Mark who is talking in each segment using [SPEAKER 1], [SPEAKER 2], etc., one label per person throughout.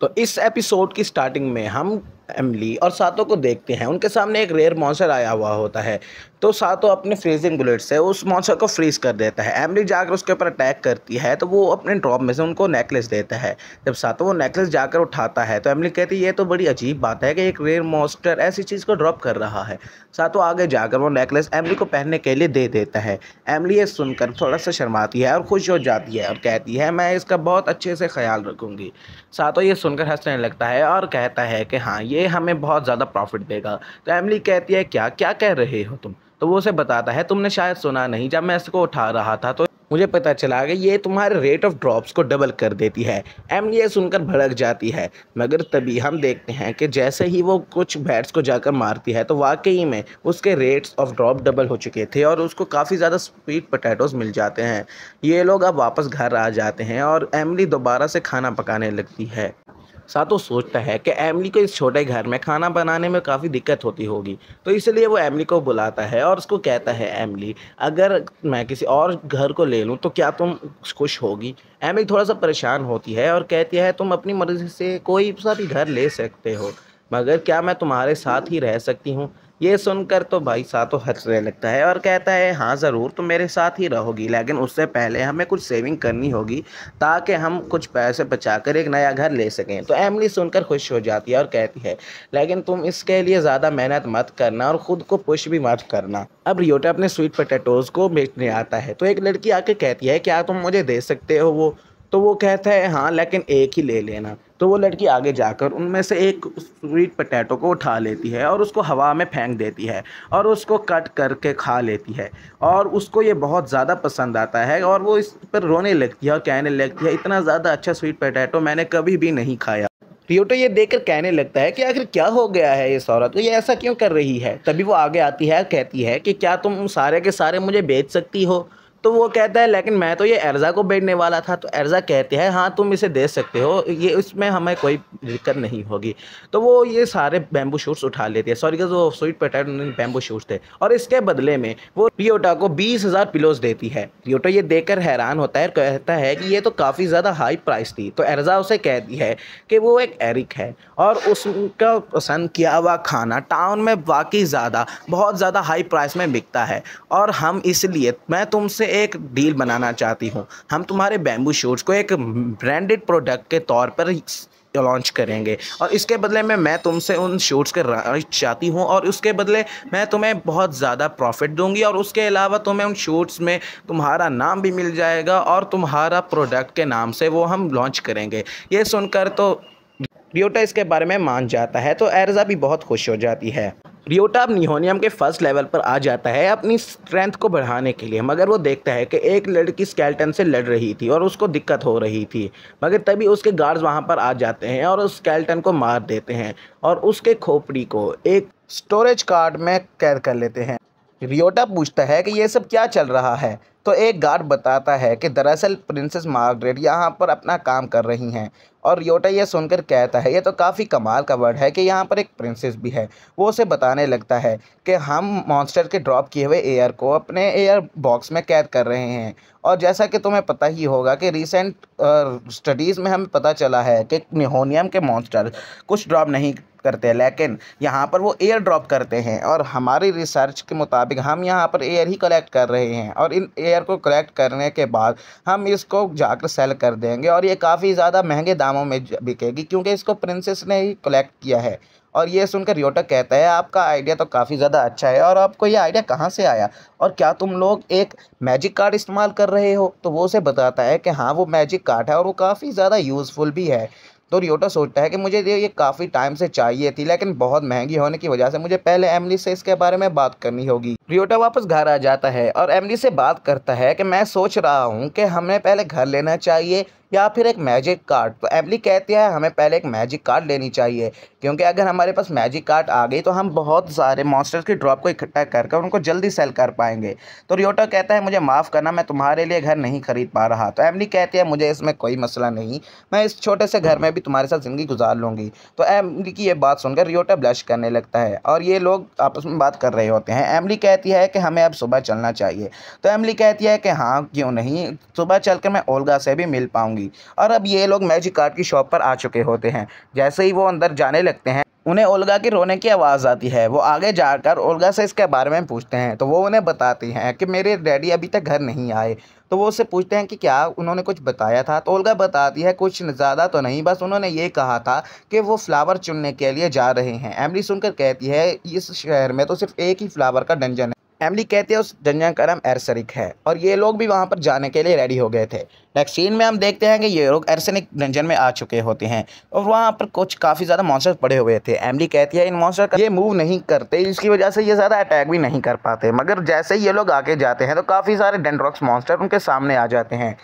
[SPEAKER 1] तो इस एपिसोड की स्टार्टिंग में हम एमिली और सातो को देखते हैं। उनके सामने एक रेयर मॉन्स्टर आया हुआ होता है। तो सातो अपने फ्रीजिंग बुलेट से उस मॉन्स्टर को फ्रीज कर देता है। एमिली जाकर उसके ऊपर अटैक करती है तो वो अपने ड्रॉप में से उनको नेकलेस देता है। जब सातो वो नेकलेस जाकर उठाता है तो एमिली कहती है ये तो बड़ी अजीब बात है कि एक रेयर मॉन्स्टर ऐसी चीज़ को ड्रॉप कर रहा है। सातो आगे जाकर वो नेकलेस एमिली को पहनने के लिए दे देता है। एमिली ये सुनकर थोड़ा सा शर्माती है और खुश हो जाती है और कहती है मैं इसका बहुत अच्छे से ख्याल रखूँगी। सातो ये सुनकर हंसने लगता है और कहता है कि हाँ ये हमें बहुत ज़्यादा प्रॉफिट देगा। तो एमिली कहती है क्या क्या कह रहे हो तुम। तो वो उसे बताता है तुमने शायद सुना नहीं, जब मैं इसको उठा रहा था तो मुझे पता चला कि ये तुम्हारे रेट ऑफ ड्रॉप्स को डबल कर देती है। एमिली ये सुनकर भड़क जाती है, मगर तभी हम देखते हैं कि जैसे ही वो कुछ बैट्स को जाकर मारती है तो वाकई में उसके रेट्स ऑफ ड्रॉप डबल हो चुके थे और उसको काफ़ी ज़्यादा स्वीट पोटैटोज मिल जाते हैं। ये लोग अब वापस घर आ जाते हैं और एमिली दोबारा से खाना पकाने लगती है। सातो सोचता है कि एमिली को इस छोटे घर में खाना बनाने में काफ़ी दिक्कत होती होगी, तो इसलिए वो एमिली को बुलाता है और उसको कहता है एमिली अगर मैं किसी और घर को ले लूँ तो क्या तुम खुश होगी। एमिली थोड़ा सा परेशान होती है और कहती है तुम अपनी मर्ज़ी से कोई सा भी घर ले सकते हो, मगर क्या मैं तुम्हारे साथ ही रह सकती हूँ। ये सुनकर तो भाई सातो हंसने लगता है और कहता है हाँ ज़रूर तुम मेरे साथ ही रहोगी, लेकिन उससे पहले हमें कुछ सेविंग करनी होगी ताकि हम कुछ पैसे बचाकर एक नया घर ले सकें। तो एमिली सुनकर खुश हो जाती है और कहती है लेकिन तुम इसके लिए ज़्यादा मेहनत मत करना और ख़ुद को पुश भी मत करना। अब रियोटा अपने स्वीट पोटैटोज़ को बेचने आता है तो एक लड़की आके कहती है क्या तुम मुझे दे सकते हो वो। तो वो कहता है हाँ लेकिन एक ही ले लेना। तो वो लड़की आगे जाकर उनमें से एक स्वीट पोटैटो को उठा लेती है और उसको हवा में फेंक देती है और उसको कट करके खा लेती है और उसको ये बहुत ज़्यादा पसंद आता है और वो इस पर रोने लगती है और कहने लगती है इतना ज़्यादा अच्छा स्वीट पोटैटो मैंने कभी भी नहीं खाया। रियोटा ये देखकर कहने लगता है कि आखिर क्या हो गया है इस औरत को, ये ऐसा क्यों कर रही है। तभी वो आगे आती है कहती है कि क्या तुम सारे के सारे मुझे बेच सकती हो। तो वो कहता है लेकिन मैं तो ये एर्जा को बेचने वाला था। तो एर्जा कहते हैं हाँ तुम इसे दे सकते हो, ये इसमें हमें कोई दिक्कत नहीं होगी। तो वो ये सारे बैम्बू शूट्स उठा लेते हैं, सॉरी जो स्वीट पोटैटो बैम्बू शूट्स थे, और इसके बदले में वो रियोटा को 20,000 पिलोज देती है। रियोटा ये देखकर हैरान होता है, कहता है कि ये तो काफ़ी ज़्यादा हाई प्राइस थी। तो एर्जा उसे कहती है कि वो एक एरिक है और उसका पसंद किया हुआ खाना टाउन में वाकई बहुत ज़्यादा हाई प्राइस में बिकता है और हम इसलिए मैं तुमसे एक डील बनाना चाहती हूँ। हम तुम्हारे बैम्बू शूट्स को एक ब्रांडेड प्रोडक्ट के तौर पर लॉन्च करेंगे और इसके बदले में मैं तुमसे उन शूट्स के राइट चाहती हूँ और उसके बदले मैं तुम्हें बहुत ज़्यादा प्रॉफिट दूंगी और उसके अलावा तुम्हें उन शूट्स में तुम्हारा नाम भी मिल जाएगा और तुम्हारा प्रोडक्ट के नाम से वो हम लॉन्च करेंगे। ये सुनकर तो रियोटा इसके बारे में मान जाता है तो एर्जा भी बहुत खुश हो जाती है। रियोटा अब निहोनियम के फर्स्ट लेवल पर आ जाता है अपनी स्ट्रेंथ को बढ़ाने के लिए, मगर वो देखता है कि एक लड़की स्केलेटन से लड़ रही थी और उसको दिक्कत हो रही थी। मगर तभी उसके गार्ड्स वहाँ पर आ जाते हैं और उस स्केलेटन को मार देते हैं और उसके खोपड़ी को एक स्टोरेज कार्ड में कैद कर लेते हैं। रियोटा पूछता है कि ये सब क्या चल रहा है। तो एक गार्ड बताता है कि दरअसल प्रिंसेस मार्गरेट यहाँ पर अपना काम कर रही हैं और रियोटा ये सुनकर कहता है ये तो काफ़ी कमाल का वर्ड है कि यहाँ पर एक प्रिंसेस भी है। वो उसे बताने लगता है कि हम मॉन्स्टर के ड्रॉप किए हुए एयर को अपने एयर बॉक्स में कैद कर रहे हैं और जैसा कि तुम्हें पता ही होगा कि रिसेंट स्टडीज़ में हमें पता चला है कि निहोनियम के मॉन्स्टर कुछ ड्रॉप नहीं करते, लेकिन यहाँ पर वो एयर ड्रॉप करते हैं और हमारी रिसर्च के मुताबिक हम यहाँ पर एयर ही कलेक्ट कर रहे हैं और इन एयर को कलेक्ट करने के बाद हम इसको जाकर सेल कर देंगे और ये काफ़ी ज़्यादा महंगे दामों में बिकेगी क्योंकि इसको प्रिंसेस ने ही कलेक्ट किया है। और ये सुनकर रियोटा कहता है आपका आइडिया तो काफ़ी ज़्यादा अच्छा है और आपको ये आइडिया कहाँ से आया और क्या तुम लोग एक मैजिक कार्ड इस्तेमाल कर रहे हो। तो वो उसे बताता है कि हाँ वो मैजिक कार्ड है और वो काफ़ी ज़्यादा यूज़फुल भी है। तो रियोटा सोचता है कि मुझे ये काफ़ी टाइम से चाहिए थी, लेकिन बहुत महंगी होने की वजह से मुझे पहले एमिली से इसके बारे में बात करनी होगी। रियोटा वापस घर आ जाता है और एमिली से बात करता है कि मैं सोच रहा हूँ कि हमें पहले घर लेना चाहिए या फिर एक मैजिक कार्ड। तो एमिली कहती है हमें पहले एक मैजिक कार्ड लेनी चाहिए क्योंकि अगर हमारे पास मैजिक कार्ड आ गई तो हम बहुत सारे मॉन्स्टर्स के ड्रॉप को इकट्ठा कर उनको जल्दी सेल कर पाएंगे। तो रियोटा कहता है मुझे माफ़ करना, मैं तुम्हारे लिए घर नहीं खरीद पा रहा। तो एमिली कहती है मुझे इसमें कोई मसला नहीं, मैं इस छोटे से घर में भी तुम्हारे साथ ज़िंदगी गुजार लूँगी। तो एमिली की ये बात सुनकर रियोटा ब्लश करने लगता है और ये लोग आपस में बात कर रहे होते हैं। एमिली कहती है कि हमें अब सुबह चलना चाहिए। तो एमिली कहती है कि हाँ क्यों नहीं, सुबह चलकर मैं ओल्गा से भी मिल पाऊँगी। थी। और अब ये लोग मैजिक कार्ड की शॉप पर आ चुके होते हैं। जैसे ही वो अंदर जाने लगते हैं, उन्हें ओल्गा की रोने की आवाज़ आती है। वो आगे जाकर ओल्गा से इसके बारे में पूछते हैं, तो वो उन्हें बताती हैं कि मेरे डैडी अभी तक घर नहीं आए। तो वो उससे पूछते हैं कि क्या उन्होंने कुछ बताया था। तो ओल्गा बताती है कुछ ज़्यादा तो नहीं, बस उन्होंने ये कहा था कि वो फ्लावर चुनने के लिए जा रहे हैं। एमिली सुनकर कहती है इस शहर में तो सिर्फ एक ही फ्लावर का डंजन है। एमिली कहती है उस डंजन का नाम एर्सरिक है। और ये लोग भी वहाँ पर जाने के लिए रेडी हो गए थे। नेक्स्ट सीन में हम देखते हैं कि ये लोग एर्सनिक डंजन में आ चुके होते हैं और वहाँ पर कुछ काफ़ी ज़्यादा मॉन्स्टर्स पड़े हुए थे। एमिली कहती है इन मॉन्स्टर का ये मूव नहीं करते, इसकी वजह से ये ज़्यादा अटैक भी नहीं कर पाते। मगर जैसे ही ये लोग आगे जाते हैं तो काफ़ी सारे डेंड्रॉक्स मॉन्स्टर उनके सामने आ जाते हैं।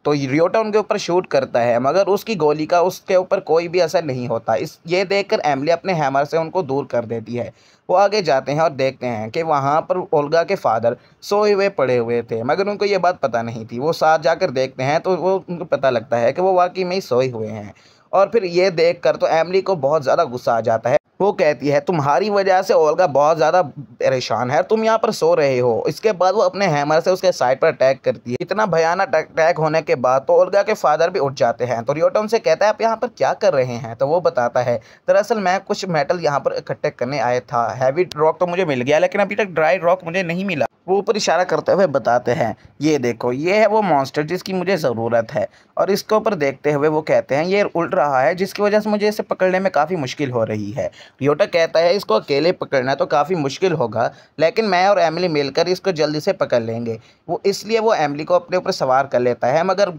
[SPEAKER 1] तो रियोटा उनके ऊपर शूट करता है, मगर उसकी गोली का उसके ऊपर कोई भी असर नहीं होता। इस ये देखकर एमिली अपने हैमर से उनको दूर कर देती है। वो आगे जाते हैं और देखते हैं कि वहाँ पर ओल्गा के फादर सोए हुए पड़े हुए थे, मगर उनको ये बात पता नहीं थी। वो साथ जाकर देखते हैं तो वो उनको पता लगता है कि वो वाकई में ही सोए हुए हैं। और फिर ये देखकर तो एमिली को बहुत ज़्यादा गुस्सा आ जाता है। वो कहती है तुम्हारी वजह से ओल्गा बहुत ज़्यादा परेशान है, तुम यहाँ पर सो रहे हो। इसके बाद वो अपने हैमर से उसके साइड पर अटैक करती है। इतना भयानक अटैक होने के बाद तो ओल्गा के फादर भी उठ जाते हैं। तो रियोटा उनसे कहता है आप यहाँ पर क्या कर रहे हैं। तो वो बताता है दरअसल मैं कुछ मेटल यहाँ पर इकट्ठे करने आया था। हैवी रॉक तो मुझे मिल गया लेकिन अभी तक ड्राई रॉक मुझे नहीं मिला। वो ऊपर इशारा करते हुए बताते हैं ये देखो ये है वो मॉन्स्टर जिसकी मुझे ज़रूरत है। और इसके ऊपर देखते हुए वो कहते हैं ये उड़ रहा है जिसकी वजह से मुझे इसे पकड़ने में काफ़ी मुश्किल हो रही है। रियोटा कहता है इसको अकेले पकड़ना तो काफ़ी मुश्किल होगा, लेकिन मैं और एमिली मिलकर इसको जल्दी से पकड़ लेंगे। वो इसलिए वो एमिली को अपने ऊपर सवार कर लेता है, मगर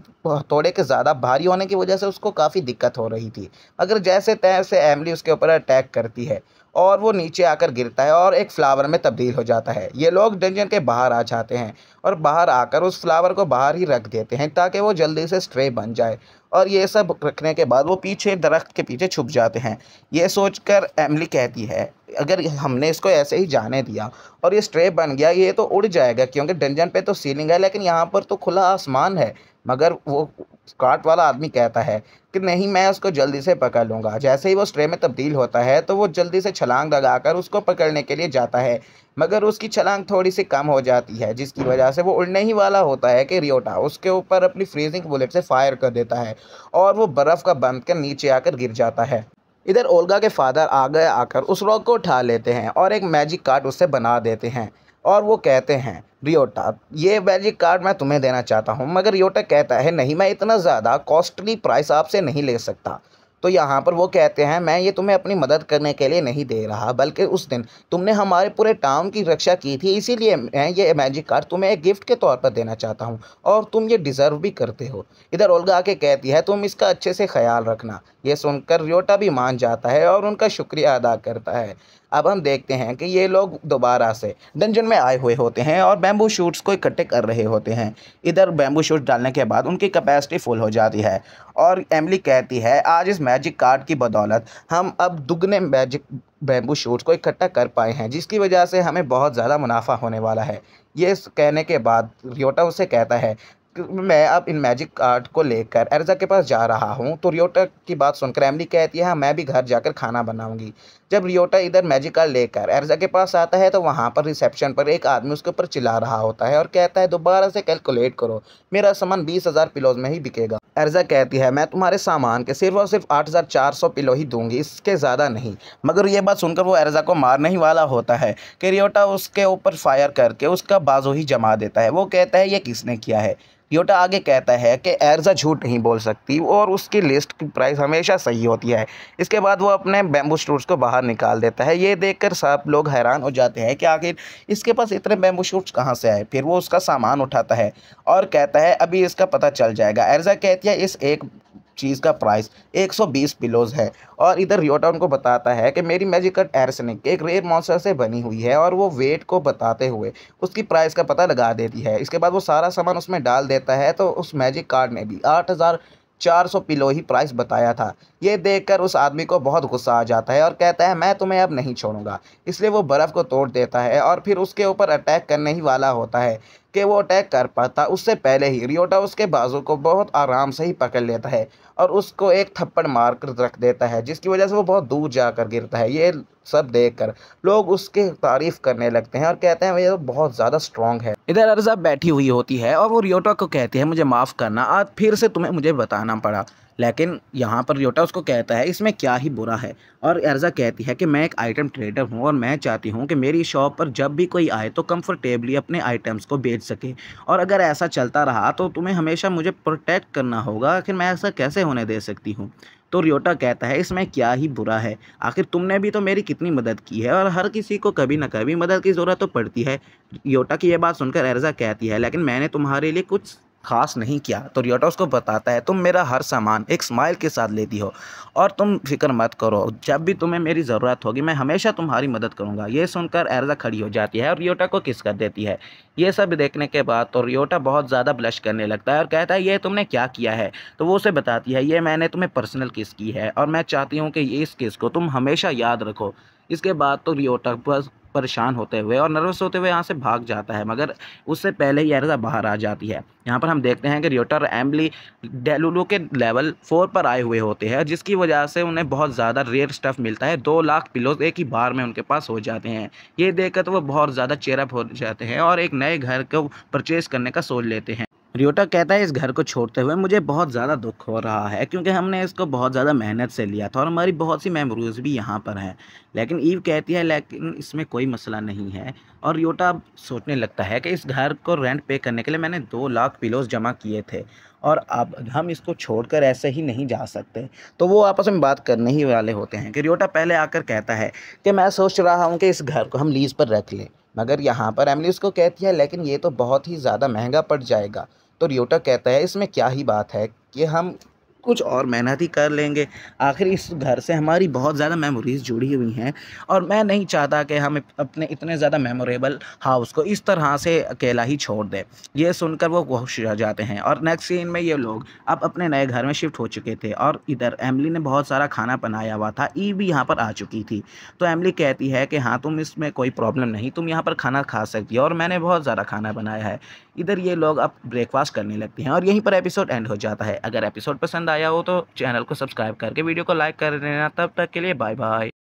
[SPEAKER 1] थोड़े के ज़्यादा भारी होने की वजह से उसको काफ़ी दिक्कत हो रही थी। मगर जैसे तैसे एमिली उसके ऊपर अटैक करती है और वो नीचे आकर गिरता है और एक फ्लावर में तब्दील हो जाता है। ये लोग डंजन के बाहर आ जाते हैं और बाहर आकर उस फ्लावर को बाहर ही रख देते हैं ताकि वो जल्दी से स्ट्रे बन जाए। और ये सब रखने के बाद वो पीछे दरख्त के पीछे छुप जाते हैं। ये सोचकर एमिली कहती है अगर हमने इसको ऐसे ही जाने दिया और ये स्ट्रे बन गया ये तो उड़ जाएगा, क्योंकि डंजन पे तो सीलिंग है लेकिन यहाँ पर तो खुला आसमान है। मगर वो काट वाला आदमी कहता है कि नहीं मैं उसको जल्दी से पकड़ लूँगा। जैसे ही वो स्ट्रे में तब्दील होता है तो वो जल्दी से छलांग लगाकर उसको पकड़ने के लिए जाता है, मगर उसकी छलांग थोड़ी सी कम हो जाती है जिसकी वजह से वो उड़ने ही वाला होता है कि रियोटा उसके ऊपर अपनी फ्रीजिंग बुलेट से फायर कर देता है और वो बर्फ़ का बंद कर नीचे आकर गिर जाता है। इधर ओल्गा के फादर आगे आकर उस रॉक को उठा लेते हैं और एक मैजिक कार्ड उससे बना देते हैं। और वो कहते हैं रियोटा ये मैजिक कार्ड मैं तुम्हें देना चाहता हूँ। मगर रियोटा कहता है नहीं मैं इतना ज़्यादा कॉस्टली प्राइस आपसे नहीं ले सकता। तो यहाँ पर वो कहते हैं मैं ये तुम्हें अपनी मदद करने के लिए नहीं दे रहा, बल्कि उस दिन तुमने हमारे पूरे टाउन की रक्षा की थी, इसीलिए मैं ये मैजिक कार्ड तुम्हें एक गिफ्ट के तौर पर देना चाहता हूँ और तुम ये डिज़र्व भी करते हो। इधर ओल्गा आके कहती है तुम इसका अच्छे से ख्याल रखना। ये सुनकर रियोटा भी मान जाता है और उनका शुक्रिया अदा करता है। अब हम देखते हैं कि ये लोग दोबारा से डंजन में आए हुए होते हैं और बैम्बू शूट्स को इकट्ठे कर रहे होते हैं। इधर बैम्बू शूट डालने के बाद उनकी कैपेसिटी फुल हो जाती है और एमिली कहती है आज इस मैजिक कार्ड की बदौलत हम अब दुगने मैजिक बैम्बू शूट्स को इकट्ठा कर पाए हैं, जिसकी वजह से हमें बहुत ज़्यादा मुनाफा होने वाला है। ये कहने के बाद रियोटा उससे कहता है मैं अब इन मैजिक कार्ड को लेकर एर्जा के पास जा रहा हूँ। तो रियोटा की बात सुनकर एमिली कहती है हाँ मैं भी घर जाकर खाना बनाऊंगी। जब रियोटा इधर मैजिक कार्ड लेकर एर्जा के पास आता है तो वहाँ पर रिसेप्शन पर एक आदमी उसके ऊपर चिल्ला रहा होता है और कहता है दोबारा से कैलकुलेट करो, मेरा सामान 20,000 पिलोज में ही बिकेगा। एर्जा कहती है मैं तुम्हारे सामान के सिर्फ और सिर्फ 8,400 पिलो ही दूंगी, इसके ज़्यादा नहीं। मगर ये बात सुनकर वो एर्जा को मारने ही वाला होता है कि रियोटा उसके ऊपर फायर करके उसका बाजू ही जमा देता है। वो कहता है ये किसने किया है। रियोटा आगे कहता है कि एर्जा झूठ नहीं बोल सकती और उसकी लिस्ट की प्राइस हमेशा सही होती है। इसके बाद वो अपने बैम्बू शूट्स को बाहर निकाल देता है। ये देखकर सब लोग हैरान हो जाते हैं कि आखिर इसके पास इतने बैम्बू शूट्स कहाँ से आए। फिर वो उसका सामान उठाता है और कहता है अभी इसका पता चल जाएगा। एर्जा कहती है इस एक चीज़ का प्राइस 120 पिलोज है। और इधर रियोटा उनको बताता है कि मेरी मैजिक कार्ड एर्सनिक एक रेयर मॉन्स्टर से बनी हुई है और वो वेट को बताते हुए उसकी प्राइस का पता लगा देती है। इसके बाद वो सारा सामान उसमें डाल देता है तो उस मैजिक कार्ड ने भी 8,400 पिलो ही प्राइस बताया था। ये देखकर उस आदमी को बहुत गुस्सा आ जाता है और कहता है मैं तुम्हें अब नहीं छोड़ूंगा। इसलिए वो बर्फ़ को तोड़ देता है और फिर उसके ऊपर अटैक करने ही वाला होता है कि वो अटैक कर पाता, उससे पहले ही रियोटा उसके बाजू को बहुत आराम से ही पकड़ लेता है और उसको एक थप्पड़ मार कर रख देता है, जिसकी वजह से वो बहुत दूर जाकर गिरता है। ये सब देखकर लोग उसकी तारीफ करने लगते हैं और कहते हैं ये तो बहुत ज़्यादा स्ट्रांग है। इधर अर्ज़ा बैठी हुई होती है और वो रियोटा को कहती है मुझे माफ़ करना, आज फिर से तुम्हें मुझे बताना पड़ा। लेकिन यहाँ पर रियोटा उसको कहता है इसमें क्या ही बुरा है। और अर्ज़ा कहती है कि मैं एक आइटम ट्रेडर हूँ और मैं चाहती हूँ कि मेरी शॉप पर जब भी कोई आए तो कंफर्टेबली अपने आइटम्स को बेच सके, और अगर ऐसा चलता रहा तो तुम्हें हमेशा मुझे प्रोटेक्ट करना होगा। आखिर मैं ऐसा कैसे होने दे सकती हूँ। तो रियोटा कहता है इसमें क्या ही बुरा है, आखिर तुमने भी तो मेरी कितनी मदद की है और हर किसी को कभी ना कभी मदद की ज़रूरत तो पड़ती है। रियोटा की ये बात सुनकर अर्ज़ा कहती है लेकिन मैंने तुम्हारे लिए कुछ खास नहीं किया। तो रियोटा उसको बताता है तुम मेरा हर सामान एक स्माइल के साथ लेती हो और तुम फिक्र मत करो, जब भी तुम्हें मेरी ज़रूरत होगी मैं हमेशा तुम्हारी मदद करूंगा। ये सुनकर अर्ज़ा खड़ी हो जाती है और रियोटा को किस कर देती है। ये सब देखने के बाद तो रियोटा बहुत ज़्यादा ब्लश करने लगता है और कहता है ये तुमने क्या किया है। तो वो उसे बताती है ये मैंने तुम्हें पर्सनल किस की है और मैं चाहती हूँ कि इस किस को तुम हमेशा याद रखो। इसके बाद तो रियोटा बस परेशान होते हुए और नर्वस होते हुए यहाँ से भाग जाता है, मगर उससे पहले ही अर्ज़ा बाहर आ जाती है। यहाँ पर हम देखते हैं कि रियोटा और एम्बली डेलुलु के लेवल 4 पर आए हुए होते हैं, जिसकी वजह से उन्हें बहुत ज़्यादा रेयर स्टफ़ मिलता है। 2 लाख पिलोज एक ही बार में उनके पास हो जाते हैं। ये देखकर तो वो बहुत ज़्यादा चेयरअप हो जाते हैं और एक नए घर को परचेज़ करने का सोच लेते हैं। रियोटा कहता है इस घर को छोड़ते हुए मुझे बहुत ज़्यादा दुख हो रहा है, क्योंकि हमने इसको बहुत ज़्यादा मेहनत से लिया था और हमारी बहुत सी मेमोरीज भी यहाँ पर हैं। लेकिन ईव कहती है लेकिन इसमें कोई मसला नहीं है। और रियोटा अब सोचने लगता है कि इस घर को रेंट पे करने के लिए मैंने 2 लाख पिलोज जमा किए थे और अब हम इसको छोड़कर ऐसे ही नहीं जा सकते। तो वो आपस में बात करने ही वाले होते हैं कि रियोटा पहले आकर कहता है कि मैं सोच रहा हूँ कि इस घर को हम लीज़ पर रख लें, मगर यहाँ पर एमिली उसको कहती है लेकिन ये तो बहुत ही ज़्यादा महंगा पड़ जाएगा। तो रियोटा कहता है इसमें क्या ही बात है कि हम कुछ और मेहनत ही कर लेंगे, आखिर इस घर से हमारी बहुत ज़्यादा मेमोरीज़ जुड़ी हुई हैं और मैं नहीं चाहता कि हम अपने इतने ज़्यादा मेमोरेबल हाउस को इस तरह से अकेला ही छोड़ दें। ये सुनकर वो खुश हो जाते हैं और नेक्स्ट सीन में ये लोग अब अपने नए घर में शिफ्ट हो चुके थे और इधर एमिली ने बहुत सारा खाना बनाया हुआ था। ई भी यहाँ पर आ चुकी थी। तो एमिली कहती है कि हाँ तुम इसमें कोई प्रॉब्लम नहीं, तुम यहाँ पर खाना खा सकती हो और मैंने बहुत ज़्यादा खाना बनाया है। इधर ये लोग अब ब्रेकफास्ट करने लगते हैं और यहीं पर एपिसोड एंड हो जाता है। अगर एपिसोड पसंद आया हो तो चैनल को सब्सक्राइब करके वीडियो को लाइक कर देना। तब तक के लिए बाय बाय।